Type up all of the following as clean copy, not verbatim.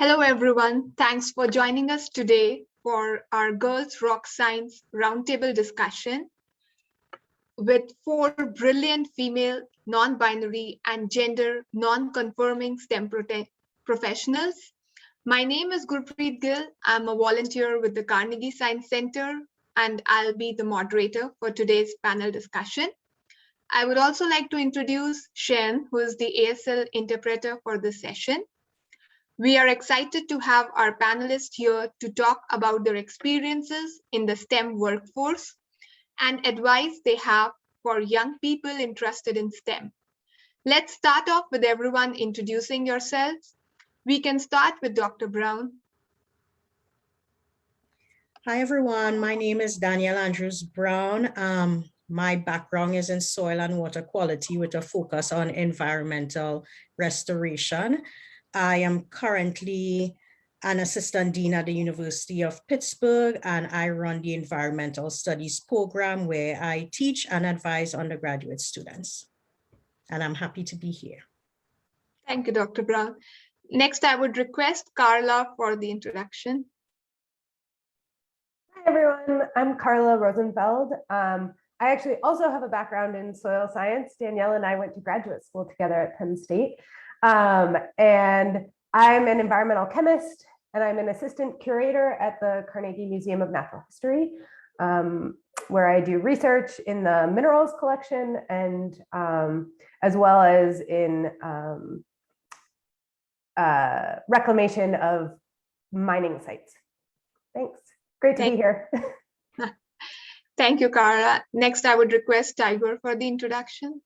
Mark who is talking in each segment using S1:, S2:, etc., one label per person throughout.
S1: Hello, everyone. Thanks for joining us today for our Girls Rock Science Roundtable discussion with four brilliant female, non-binary, and gender non-conforming STEM professionals. My name is Gurpreet Gill. I'm a volunteer with the Carnegie Science Center, and I'll be the moderator for today's panel discussion. I would also like to introduce Shen, who is the ASL interpreter for this session. We are excited to have our panelists here to talk about their experiences in the STEM workforce and advice they have for young people interested in STEM. Let's start off with everyone introducing yourselves. We can start with Dr. Brown.
S2: Hi, everyone. My name is Danielle Andrews Brown. My background is in soil and water quality with a focus on environmental restoration. I am currently an assistant dean at the University of Pittsburgh, and I run the environmental studies program where I teach and advise undergraduate students. And I'm happy to be here.
S1: Thank you, Dr. Brown. Next, I would request Carla for the introduction.
S3: Hi, everyone. I'm Carla Rosenfeld. I actually also have a background in soil science. Danielle and I went to graduate school together at Penn State. And I'm an environmental chemist, and I'm an assistant curator at the Carnegie Museum of Natural History, where I do research in the minerals collection and as well as in reclamation of mining sites. Thanks. Great to be here.
S1: Thank you, Carla. Next, I would request Styger for the introduction.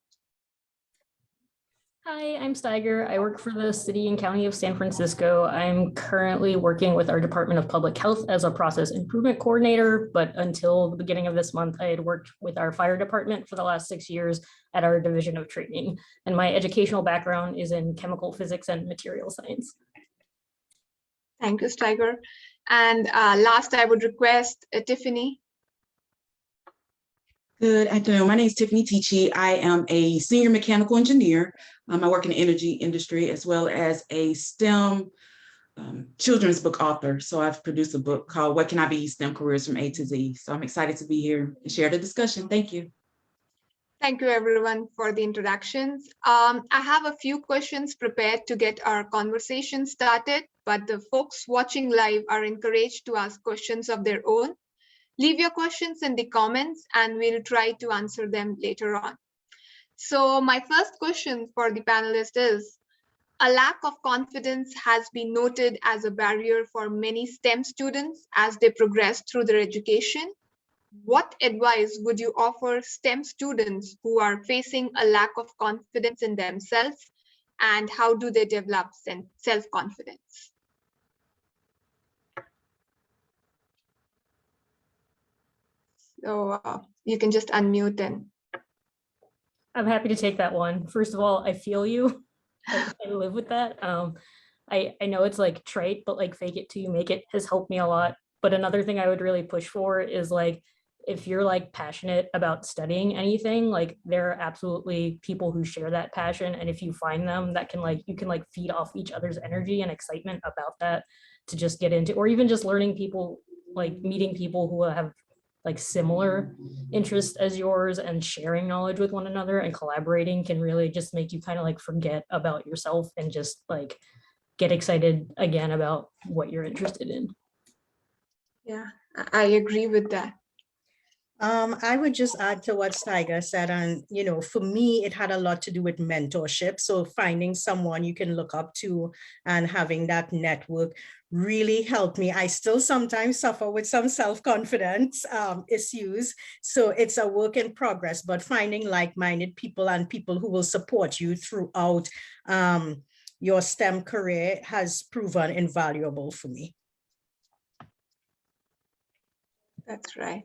S4: Hi, I'm Styger. I work for the City and County of San Francisco. I'm currently working with our Department of Public Health as a process improvement coordinator, but until the beginning of this month, I had worked with our fire department for the last 6 years at our division of training. And my educational background is in chemical physics and material science.
S1: Thank you, Styger. And last, I would request Tiffany.
S5: Good afternoon. My name is Tiffany Tiechi. I am a senior mechanical engineer. I work in the energy industry as well as a STEM children's book author. So I've produced a book called What Can I Be? STEM Careers from A to Z. So I'm excited to be here and share the discussion. Thank you.
S1: Thank you, everyone, for the introductions. I have a few questions prepared to get our conversation started, but the folks watching live are encouraged to ask questions of their own. Leave your questions in the comments and we'll try to answer them later on. So my first question for the panelists is, a lack of confidence has been noted as a barrier for many STEM students as they progress through their education. What advice would you offer STEM students who are facing a lack of confidence in themselves, and how do they develop self-confidence? So you can just unmute and.
S4: I'm happy to take that one. First of all, I feel you. I live with that. I know it's like trite, but like fake it till you make it has helped me a lot. But another thing I would really push for is like, if you're like passionate about studying anything, like there are absolutely people who share that passion. And if you find them that can like, you can like feed off each other's energy and excitement about that to just get into, or even just learning people, like meeting people who have like similar interests as yours and sharing knowledge with one another and collaborating can really just make you kind of like forget about yourself and just like get excited again about what you're interested in.
S1: Yeah, I agree with that.
S2: I would just add to what Styger said, and you know, for me, it had a lot to do with mentorship. So finding someone you can look up to and having that network really helped me. I still sometimes suffer with some self-confidence issues. So it's a work in progress, but finding like-minded people and people who will support you throughout your STEM career has proven invaluable for me.
S1: That's right.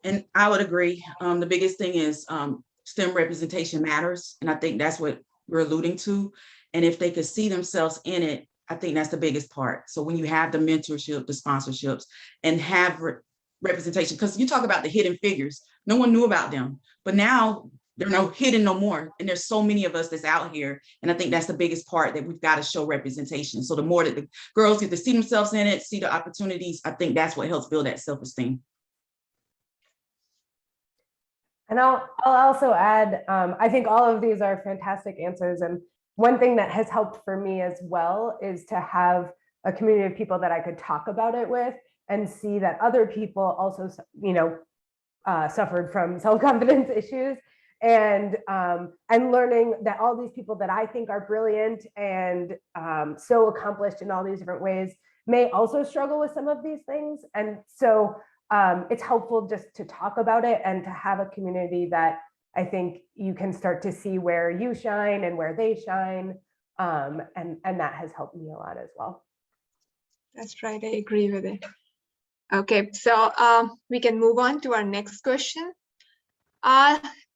S5: And I would agree. The biggest thing is STEM representation matters. And I think that's what we're alluding to. And if they could see themselves in it, I think that's the biggest part. So when you have the mentorship, the sponsorships, and have representation, because you talk about the hidden figures, no one knew about them. But now they're no hidden no more. And there's so many of us that's out here. And I think that's the biggest part, that we've got to show representation. So the more that the girls get to see themselves in it, see the opportunities, I think that's what helps build that self-esteem.
S3: And I'll also add, I think all of these are fantastic answers. And one thing that has helped for me as well is to have a community of people that I could talk about it with and see that other people also, suffered from self-confidence issues. And learning that all these people that I think are brilliant and so accomplished in all these different ways may also struggle with some of these things. And so it's helpful just to talk about it and to have a community that I think you can start to see where you shine and where they shine. And that has helped me a lot as well.
S1: That's right. I agree with it. Okay, so we can move on to our next question.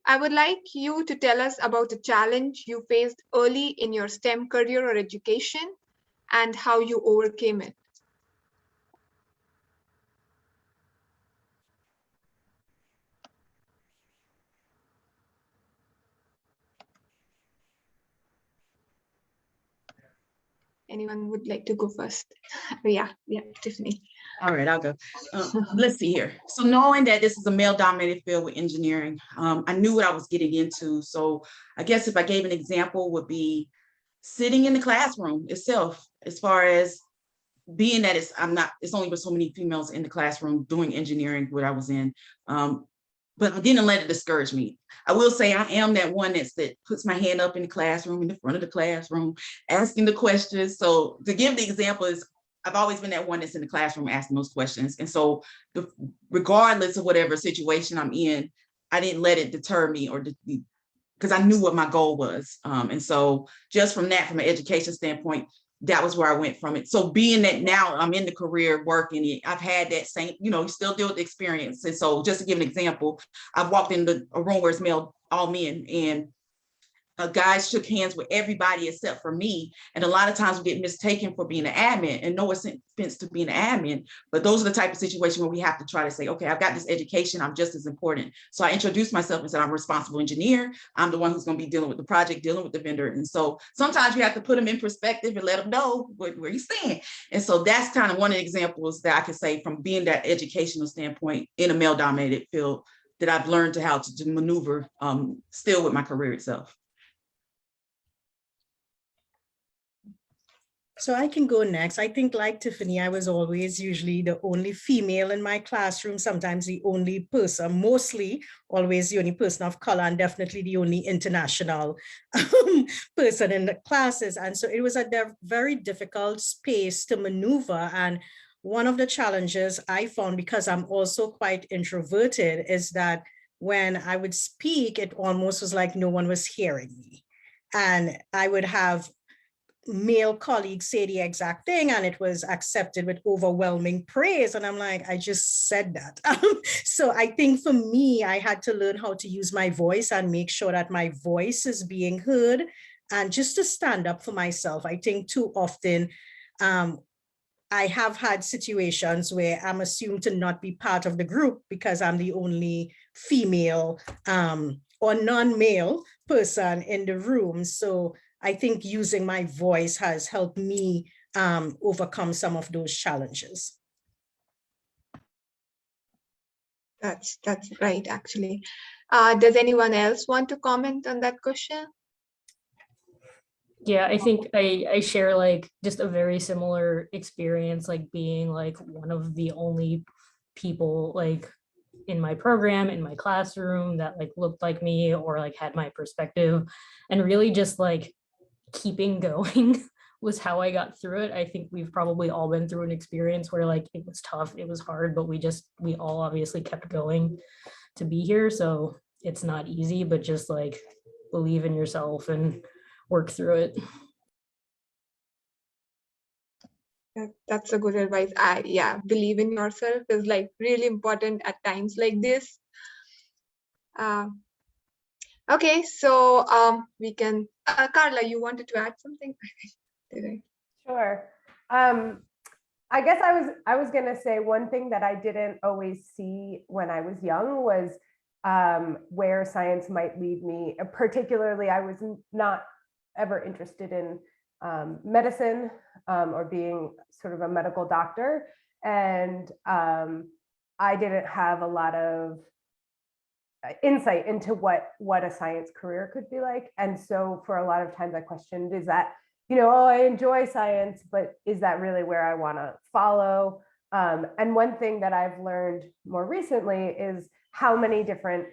S1: I would like you to tell us about a challenge you faced early in your STEM career or education and how you overcame it. Anyone would like to go first? Yeah, Tiffany.
S5: All right, I'll go. Let's see here. So knowing that this is a male-dominated field with engineering, I knew what I was getting into. So I guess if I gave an example, would be sitting in the classroom itself, as far as being that it's only with so many females in the classroom doing engineering, what I was in. But I didn't let it discourage me. I will say I am that one that puts my hand up in the classroom, in the front of the classroom, asking the questions. So to give the example is, I've always been that one that's in the classroom asking those questions. And so regardless of whatever situation I'm in, I didn't let it deter me, or because I knew what my goal was. And so just from an education standpoint, that was where I went from it. So being that now I'm in the career working, I've had that same, still deal with the experience. And so just to give an example, I've walked into a room where it's all men, and guys shook hands with everybody except for me. And a lot of times we get mistaken for being an admin, and no offense to being an admin, but those are the type of situation where we have to try to say, okay, I've got this education, I'm just as important. So I introduced myself and said, I'm a responsible engineer. I'm the one who's going to be dealing with the project, dealing with the vendor. And so sometimes you have to put them in perspective and let them know where you stand. And so that's kind of one of the examples that I can say from being that educational standpoint in a male-dominated field that I've learned how to maneuver still with my career itself.
S2: So I can go next. I think, like Tiffany, I was always usually the only female in my classroom, sometimes the only person, mostly always the only person of color, and definitely the only international person in the classes. And so it was a very difficult space to maneuver. And one of the challenges I found, because I'm also quite introverted, is that when I would speak, it almost was like no one was hearing me. And I would have male colleagues say the exact thing, and it was accepted with overwhelming praise. And I'm like, I just said that. So I think for me, I had to learn how to use my voice and make sure that my voice is being heard, and just to stand up for myself. I think too often, I have had situations where I'm assumed to not be part of the group because I'm the only female or non-male person in the room. So I think using my voice has helped me overcome some of those challenges.
S1: That's right, actually. Does anyone else want to comment on that question?
S4: Yeah, I think I share like just a very similar experience, like being like one of the only people like in my program, in my classroom, that like looked like me or like had my perspective, and really just like keeping going was how I got through it. I think we've probably all been through an experience where like it was tough, it was hard, but we all obviously kept going to be here. So it's not easy, but just like believe in yourself and work through it.
S1: That's a good advice. Believe in yourself is like really important at times like this. Okay, so we can, Carla, you wanted to add something? Did I?
S3: Sure. I guess I was gonna say one thing that I didn't always see when I was young was where science might lead me. Particularly, I was not ever interested in medicine or being sort of a medical doctor. And I didn't have a lot of insight into what a science career could be like. And so for a lot of times I questioned, is that, oh, I enjoy science, but is that really where I want to follow? And one thing that I've learned more recently is how many different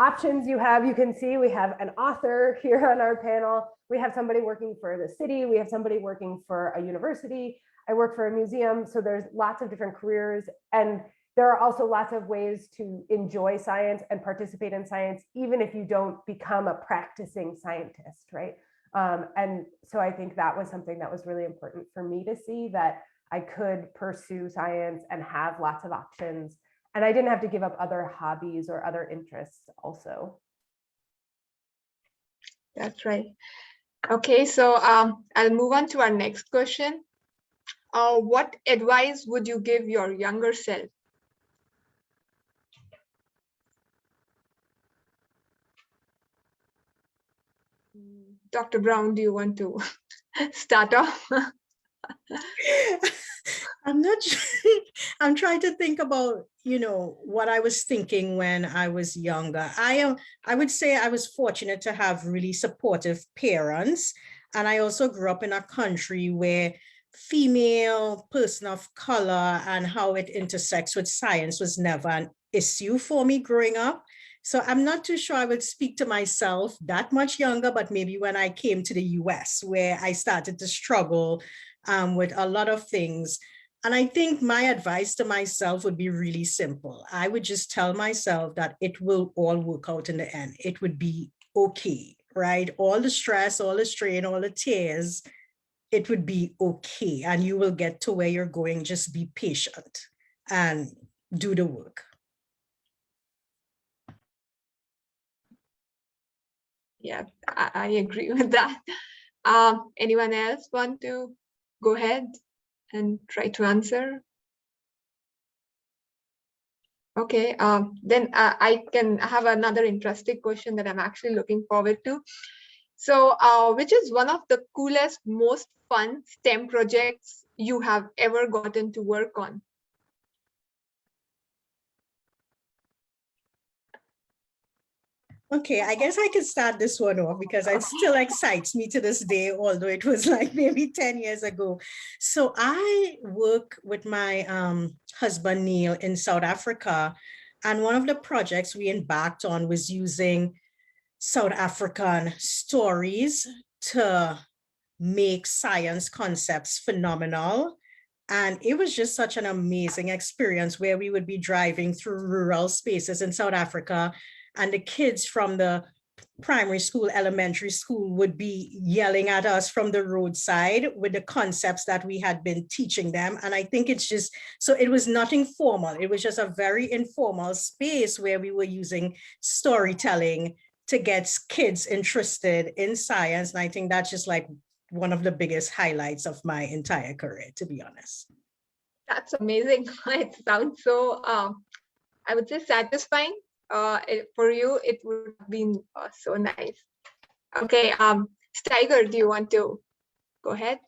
S3: options you have. You can see we have an author here on our panel. We have somebody working for the city. We have somebody working for a university. I work for a museum. So there's lots of different careers. And there are also lots of ways to enjoy science and participate in science, even if you don't become a practicing scientist, right? And so I think that was something that was really important for me to see, that I could pursue science and have lots of options. And I didn't have to give up other hobbies or other interests also.
S1: That's right. Okay, so I'll move on to our next question. What advice would you give your younger self? Dr. Brown, do you want to start off?
S2: I'm not sure. I'm trying to think about, what I was thinking when I was younger. I would say I was fortunate to have really supportive parents. And I also grew up in a country where female, person of color, and how it intersects with science was never an issue for me growing up. So I'm not too sure I would speak to myself that much younger, but maybe when I came to the US, where I started to struggle with a lot of things. And I think my advice to myself would be really simple. I would just tell myself that it will all work out in the end. It would be okay, right? All the stress, all the strain, all the tears, it would be okay. And you will get to where you're going. Just be patient and do the work.
S1: Yeah, I agree with that. Anyone else want to go ahead and try to answer? Okay, then I can have another interesting question that I'm actually looking forward to. So, which is one of the coolest, most fun STEM projects you have ever gotten to work on?
S2: Okay, I guess I can start this one off because it still excites me to this day, although it was like maybe 10 years ago. So I work with my husband, Neil, in South Africa. And one of the projects we embarked on was using South African stories to make science concepts phenomenal. And it was just such an amazing experience where we would be driving through rural spaces in South Africa, and the kids from the primary school, elementary school would be yelling at us from the roadside with the concepts that we had been teaching them. And I think it's just, so it was nothing formal. It was just a very informal space where we were using storytelling to get kids interested in science. And I think that's just like one of the biggest highlights of my entire career, to be honest.
S1: That's amazing. It sounds so, I would say, satisfying. For you, it would have been so nice. Okay, Styger, do you want to go ahead?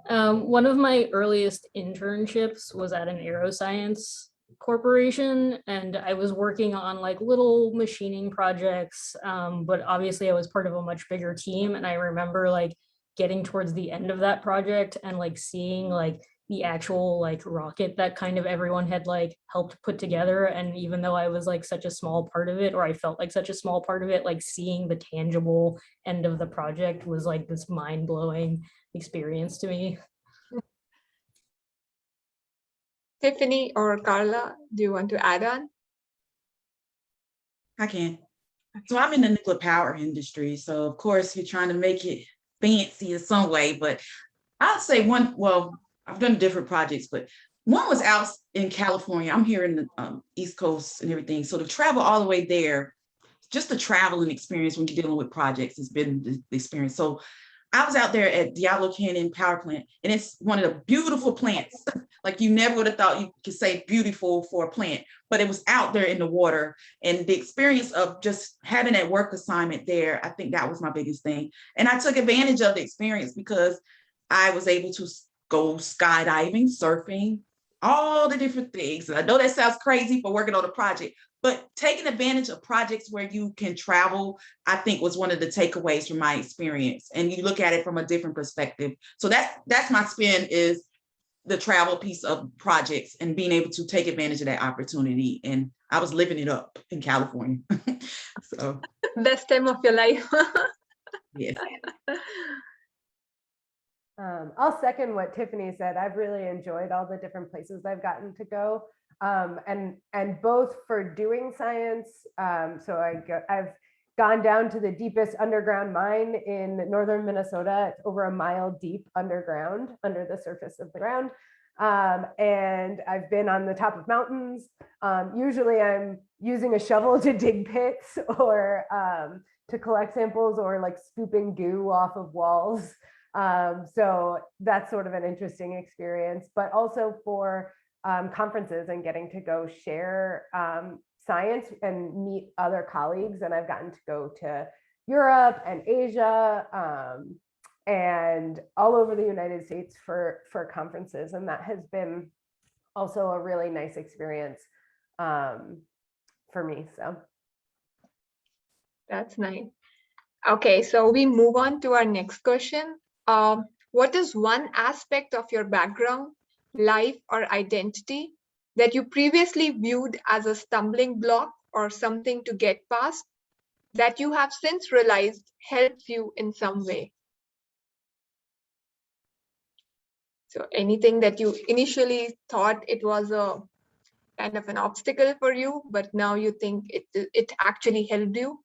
S4: One of my earliest internships was at an aeroscience corporation, and I was working on like little machining projects, but obviously I was part of a much bigger team. And I remember like getting towards the end of that project and like seeing like the actual like rocket that kind of everyone had like helped put together. And even though I was like such a small part of it, or I felt like such a small part of it, like seeing the tangible end of the project was like this mind-blowing experience to me.
S1: Tiffany or Carla, do you want to add on?
S5: I can. So I'm in the nuclear power industry. So of course you're trying to make it fancy in some way, but I'll say one, well, I've done different projects, but one was out in California. I'm here in the East Coast and everything. So to travel all the way there, just the traveling experience when you're dealing with projects has been the experience. So I was out there at Diablo Canyon Power Plant, and it's one of the beautiful plants. Like you never would have thought you could say beautiful for a plant, but it was out there in the water. And the experience of just having that work assignment there, I think that was my biggest thing. And I took advantage of the experience because I was able to go skydiving, surfing, all the different things. And I know that sounds crazy for working on a project, but taking advantage of projects where you can travel, I think was one of the takeaways from my experience. And you look at it from a different perspective. So that's my spin, is the travel piece of projects and being able to take advantage of that opportunity. And I was living it up in California. So
S1: Best time of your life.
S5: yes.
S3: I'll second what Tiffany said. I've really enjoyed all the different places I've gotten to go. And both for doing science. So I've gone down to the deepest underground mine in northern Minnesota. It's over a mile deep underground, under the surface of the ground. And I've been on the top of mountains. Usually I'm using a shovel to dig pits or to collect samples, or like scooping goo off of walls. So that's sort of an interesting experience, but also for conferences and getting to go share science and meet other colleagues. And I've gotten to go to Europe and Asia and all over the United States for conferences. And that has been also a really nice experience for me. So
S1: That's nice. Okay, so we move on to our next question. What is one aspect of your background, life, or identity that you previously viewed as a stumbling block or something to get past that you have since realized helps you in some way? So anything that you initially thought it was a kind of an obstacle for you, but now you think it actually helped you?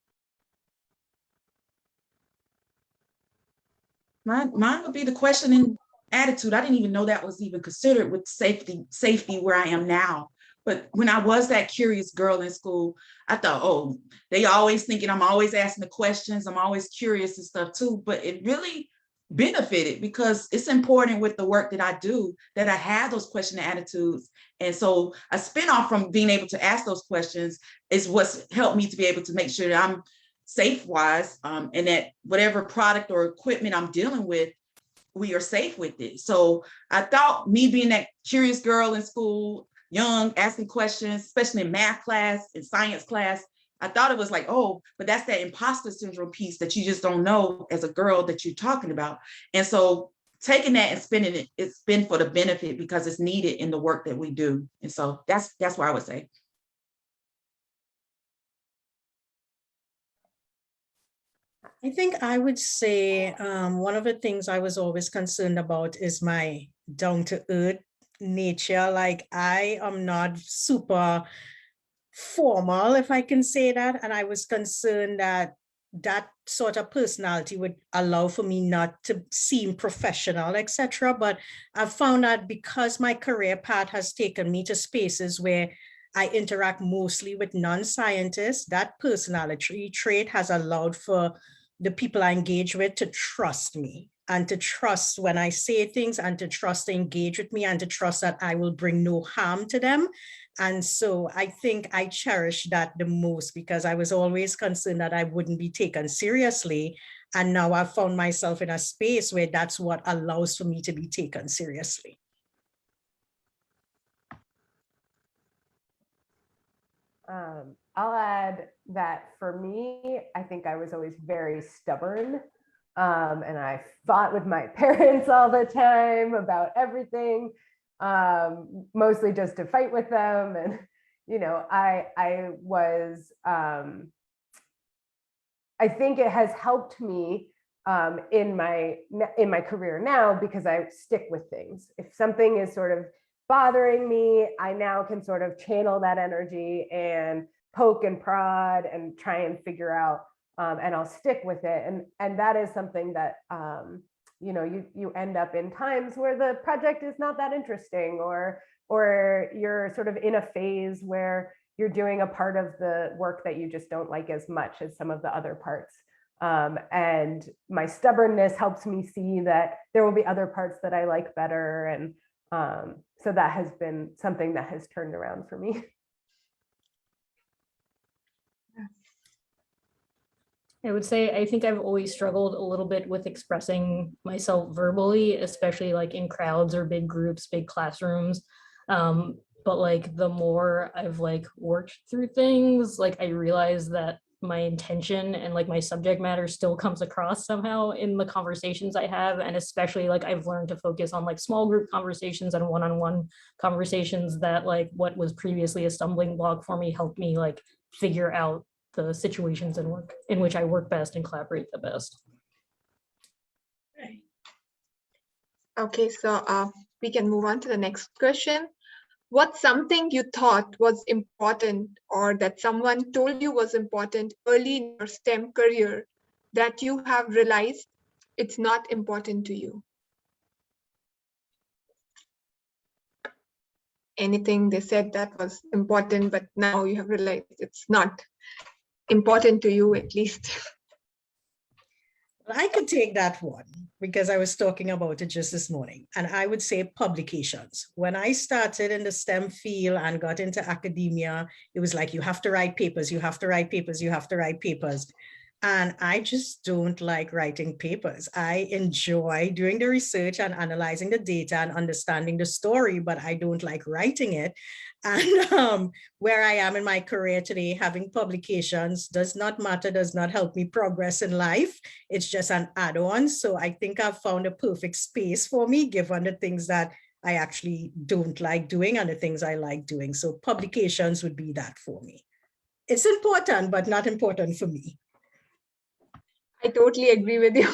S5: Mine would be the questioning attitude. I didn't even know that was even considered with safety where I am now. But when I was that curious girl in school, I thought, oh, they always thinking I'm always asking the questions. I'm always curious and stuff too. But it really benefited, because it's important with the work that I do that I have those questioning attitudes. And so a spinoff from being able to ask those questions is what's helped me to be able to make sure that I'm safe wise, and that whatever product or equipment I'm dealing with, we are safe with it. So I thought me being that curious girl in school, young, asking questions, especially in math class and science class, I thought it was like, oh, but that's that imposter syndrome piece that you just don't know as a girl that you're talking about. And so taking that and spinning it, it's been for the benefit because it's needed in the work that we do. And so that's what I would say.
S2: I think I would say one of the things I was always concerned about is my down-to-earth nature. Like, I am not super formal, if I can say that. And I was concerned that that sort of personality would allow for me not to seem professional, etc. But I've found that because my career path has taken me to spaces where I interact mostly with non-scientists, that personality trait has allowed for the people I engage with to trust me, and to trust when I say things, and to trust to engage with me, and to trust that I will bring no harm to them. And so I think I cherish that the most, because I was always concerned that I wouldn't be taken seriously. And now I've found myself in a space where that's what allows for me to be taken seriously.
S3: I'll add that for me, I think I was always very stubborn. And I fought with my parents all the time about everything, mostly just to fight with them. And, you know, I was, I think it has helped me in my career now, because I stick with things. If something is sort of bothering me, I now can sort of channel that energy and poke and prod and try and figure out, and I'll stick with it. And that is something that, you know, you end up in times where the project is not that interesting, or you're sort of in a phase where you're doing a part of the work that you just don't like as much as some of the other parts. And my stubbornness helps me see that there will be other parts that I like better. And so that has been something that has turned around for me.
S4: I would say I think I've always struggled a little bit with expressing myself verbally, especially like in crowds or big groups, big classrooms. But like the more I've like worked through things, like I realize that my intention and like my subject matter still comes across somehow in the conversations I have. And especially like I've learned to focus on like small group conversations and one-on-one conversations that like what was previously a stumbling block for me helped me like figure out the situations in which I work best and collaborate the best.
S1: Okay, so we can move on to the next question. What's something you thought was important or that someone told you was important early in your STEM career that you have realized it's not important to you? Anything they said that was important, but now you have realized it's not important to you, at least.
S2: I could take that one because I was talking about it just this morning, and I would say publications. When I started in the STEM field and got into academia, it was like, you have to write papers, you have to write papers, you have to write papers. And I just don't like writing papers. I enjoy doing the research and analyzing the data and understanding the story, but I don't like writing it. And where I am in my career today, having publications does not matter, does not help me progress in life. It's just an add-on. So I think I've found a perfect space for me, given the things that I actually don't like doing and the things I like doing. So publications would be that for me. It's important, but not important for me.
S1: I totally agree with you.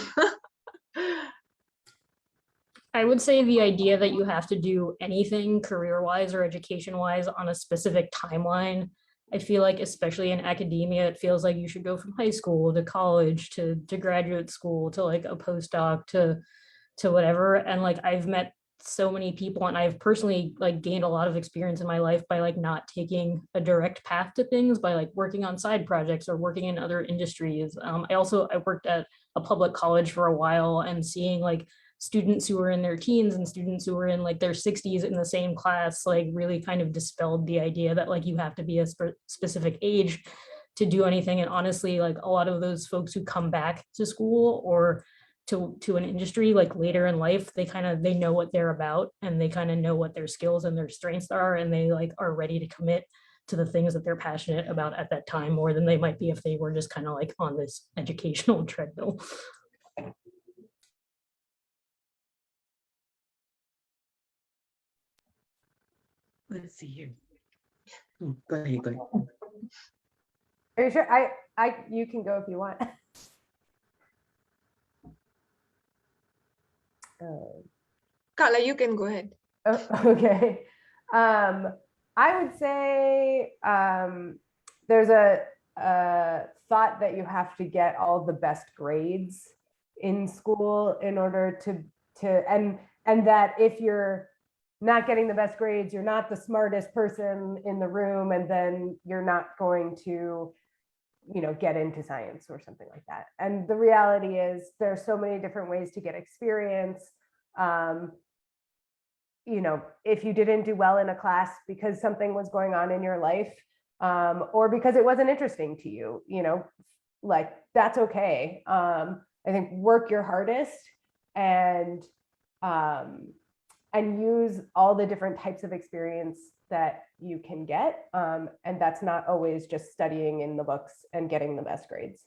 S4: I would say the idea that you have to do anything career-wise or education-wise on a specific timeline, I feel like especially in academia, it feels like you should go from high school to college to graduate school to like a postdoc to whatever. And like I've met so many people and I've personally like gained a lot of experience in my life by like not taking a direct path to things, by like working on side projects or working in other industries. I worked at a public college for a while and seeing like students who were in their teens and students who were in like their 60s in the same class, like really kind of dispelled the idea that like you have to be a specific age to do anything. And honestly, like a lot of those folks who come back to school or to an industry like later in life, they know what they're about and they kind of know what their skills and their strengths are, and they like are ready to commit to the things that they're passionate about at that time more than they might be if they were just kind of like on this educational treadmill.
S5: Let's see here. Go ahead.
S3: Are you sure? You can go if you want.
S1: Carla, you can go ahead.
S3: Oh, okay. I would say there's a thought that you have to get all the best grades in school in order and that if you're not getting the best grades, you're not the smartest person in the room, and then you're not going to, get into science or something like that. And the reality is there's so many different ways to get experience. If you didn't do well in a class because something was going on in your life, or because it wasn't interesting to you, like that's okay. I think work your hardest and use all the different types of experience that you can get. And that's not always just studying in the books and getting the best grades.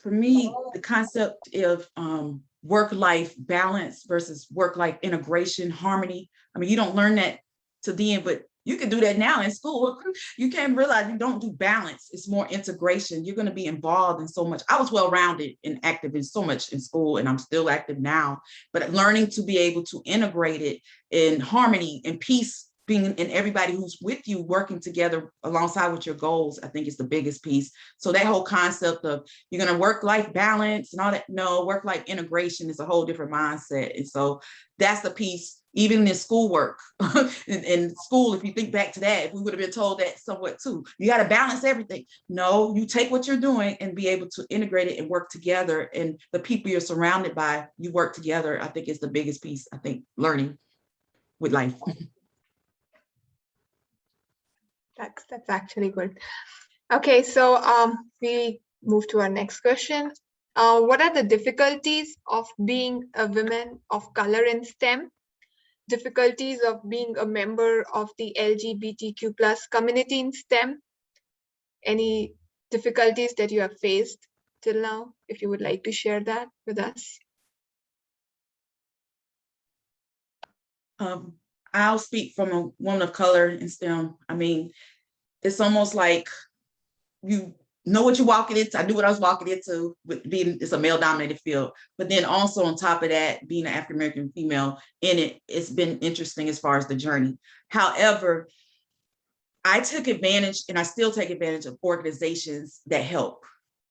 S5: For me, the concept of work-life balance versus work-life integration, harmony. I mean, you don't learn that to the end, but you can do that now in school. You can't realize you don't do balance. It's more integration. You're going to be involved in so much. I was well-rounded and active in so much in school, and I'm still active now, but learning to be able to integrate it in harmony and peace being, and everybody who's with you working together alongside with your goals, I think is the biggest piece. So that whole concept of you're going to work-life balance and all that, no, work-life integration is a whole different mindset. And so that's the piece, even in schoolwork, in school, if you think back to that, if we would have been told that somewhat too, you got to balance everything. No, you take what you're doing and be able to integrate it and work together. And the people you're surrounded by, you work together, I think is the biggest piece, I think, learning with life.
S1: That's actually good. Okay, so we move to our next question. What are the difficulties of being a woman of color in STEM? Difficulties of being a member of the LGBTQ+ community in STEM? Any difficulties that you have faced till now, if you would like to share that with us?
S5: I'll speak from a woman of color in STEM. I mean, it's almost like you know what you're walking into. I knew what I was walking into with being, it's a male dominated field, but then also on top of that, being an African-American female in it, it's been interesting as far as the journey. However, I took advantage, and I still take advantage of organizations that help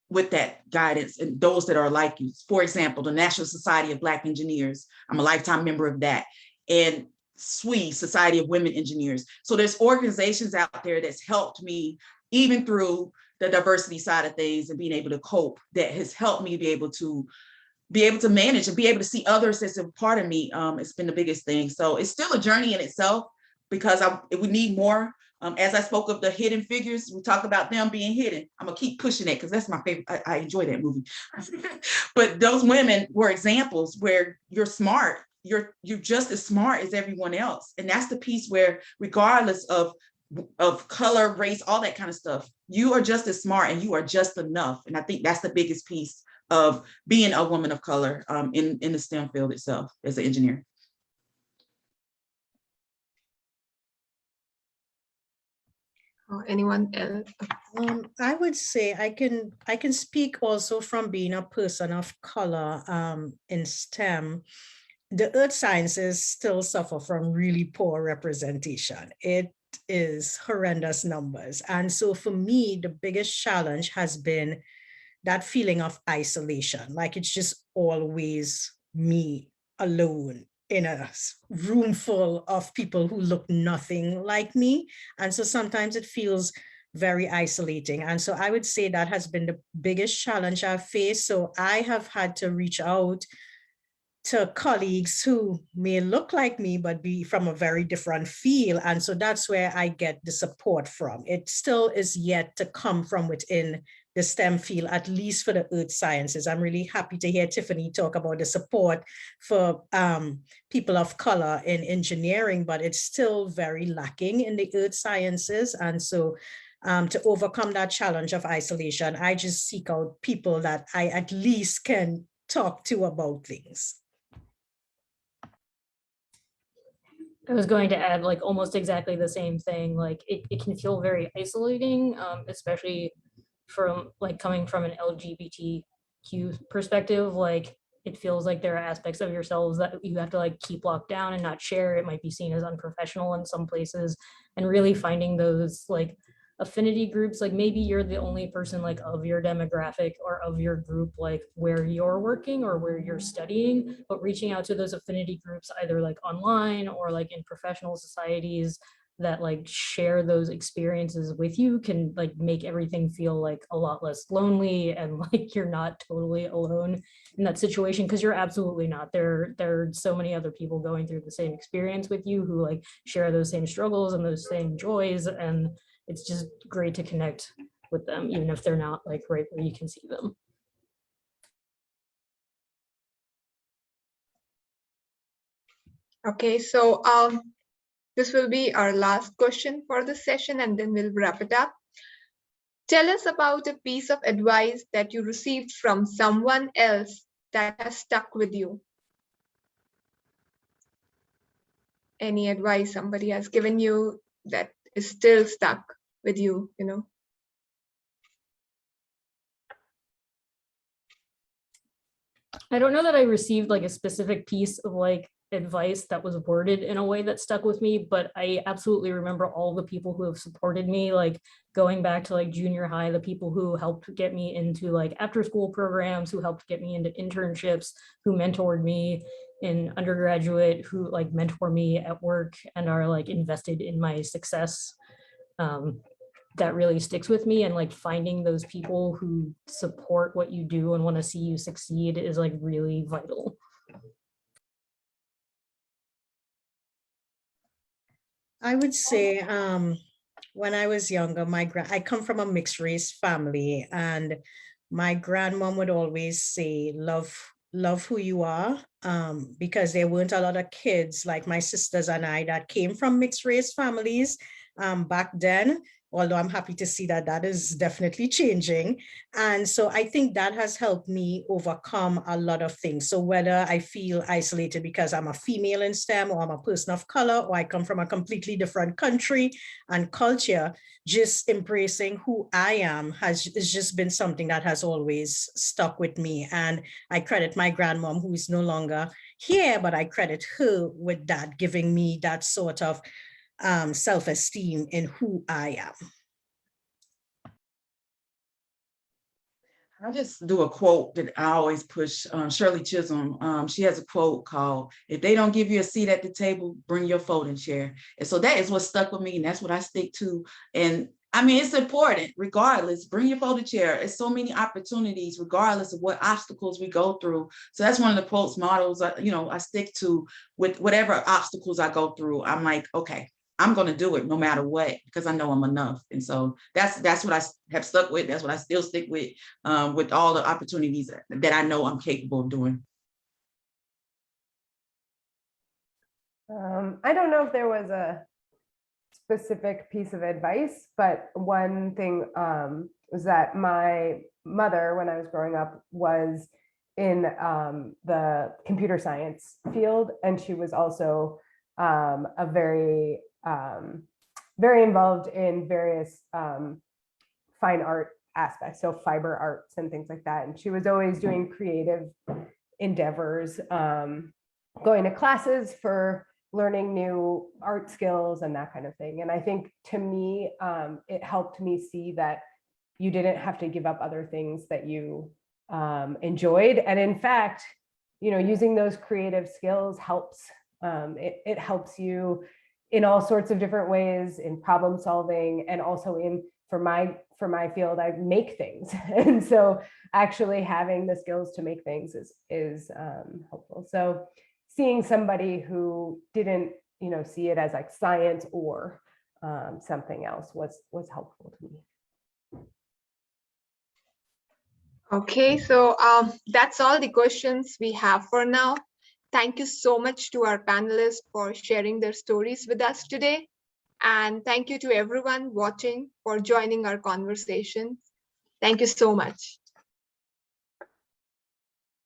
S5: with that guidance and those that are like you. For example, the National Society of Black Engineers. I'm a lifetime member of that. And SWE, Society of Women Engineers. So there's organizations out there that's helped me even through the diversity side of things and being able to cope, that has helped me be able to manage and be able to see others as a part of me. It's been the biggest thing. So it's still a journey in itself, because we need more. As I spoke of the hidden figures, we talk about them being hidden. I'm gonna keep pushing it because that's my favorite. I enjoy that movie. But those women were examples where you're smart. You're just as smart as everyone else. And that's the piece where, regardless of color, race, all that kind of stuff, you are just as smart and you are just enough. And I think that's the biggest piece of being a woman of color in the STEM field itself as an engineer.
S1: Or anyone else?
S2: I would say I can speak also from being a person of color in STEM. The earth sciences still suffer from really poor representation. It is horrendous numbers. And so for me, the biggest challenge has been that feeling of isolation, like it's just always me alone in a room full of people who look nothing like me. And so sometimes it feels very isolating. And so I would say that has been the biggest challenge I've faced. So I have had to reach out to colleagues who may look like me, but be from a very different field. And so that's where I get the support from. It still is yet to come from within the STEM field, at least for the earth sciences. I'm really happy to hear Tiffany talk about the support for people of color in engineering, but it's still very lacking in the earth sciences. And so to overcome that challenge of isolation, I just seek out people that I at least can talk to about things.
S4: I was going to add like almost exactly the same thing. Like it can feel very isolating, especially from like coming from an LGBTQ perspective. Like it feels like there are aspects of yourselves that you have to like keep locked down and not share. It might be seen as unprofessional in some places, and really finding those like affinity groups, like maybe you're the only person like of your demographic or of your group, like where you're working or where you're studying, but reaching out to those affinity groups either like online or like in professional societies that like share those experiences with you can like make everything feel like a lot less lonely, and like you're not totally alone in that situation, because you're absolutely not. There are so many other people going through the same experience with you who like share those same struggles and those same joys, and it's just great to connect with them, even if they're not like right where you can see them.
S1: Okay, so this will be our last question for this session, and then we'll wrap it up. Tell us about a piece of advice that you received from someone else that has stuck with you. Any advice somebody has given you that is still stuck with you, you know?
S4: I don't know that I received like a specific piece of like advice that was worded in a way that stuck with me, but I absolutely remember all the people who have supported me, like going back to like junior high, the people who helped get me into like after school programs, who helped get me into internships, who mentored me in undergraduate, who like mentor me at work and are like invested in my success. That really sticks with me, and like finding those people who support what you do and want to see you succeed is like really vital.
S2: I would say when I was younger, I come from a mixed race family, and my grandmom would always say, love who you are, because there weren't a lot of kids like my sisters and I that came from mixed race families back then. Although I'm happy to see that that is definitely changing. And so I think that has helped me overcome a lot of things. So whether I feel isolated because I'm a female in STEM, or I'm a person of color, or I come from a completely different country and culture, just embracing who I am has just been something that has always stuck with me. And I credit my grandmom, who is no longer here, but I credit her with that, giving me that sort of self-esteem in who I am.
S5: I'll just do a quote that I always push. Shirley Chisholm, she has a quote called, "If they don't give you a seat at the table, bring your folding chair." And so that is what stuck with me, and that's what I stick to. And I mean, it's important, regardless, bring your folding chair. It's so many opportunities, regardless of what obstacles we go through. So that's one of the quotes, models, I stick to with whatever obstacles I go through. I'm like, okay, I'm going to do it no matter what, because I know I'm enough. And so that's what I have stuck with. That's what I still stick with all the opportunities that I know I'm capable of doing.
S3: I don't know if there was a specific piece of advice, but one thing was that my mother, when I was growing up, was in the computer science field, and she was also a very involved in various fine art aspects, so fiber arts and things like that. And she was always doing creative endeavors, going to classes for learning new art skills and that kind of thing. And I think to me, it helped me see that you didn't have to give up other things that you enjoyed. And in fact, using those creative skills helps. It helps you in all sorts of different ways, in problem solving, and also for my field, I make things. And so actually having the skills to make things is helpful. So seeing somebody who didn't, see it as like science or something else was helpful to me.
S1: Okay, so that's all the questions we have for now. Thank you so much to our panelists for sharing their stories with us today. And thank you to everyone watching for joining our conversation. Thank you so much.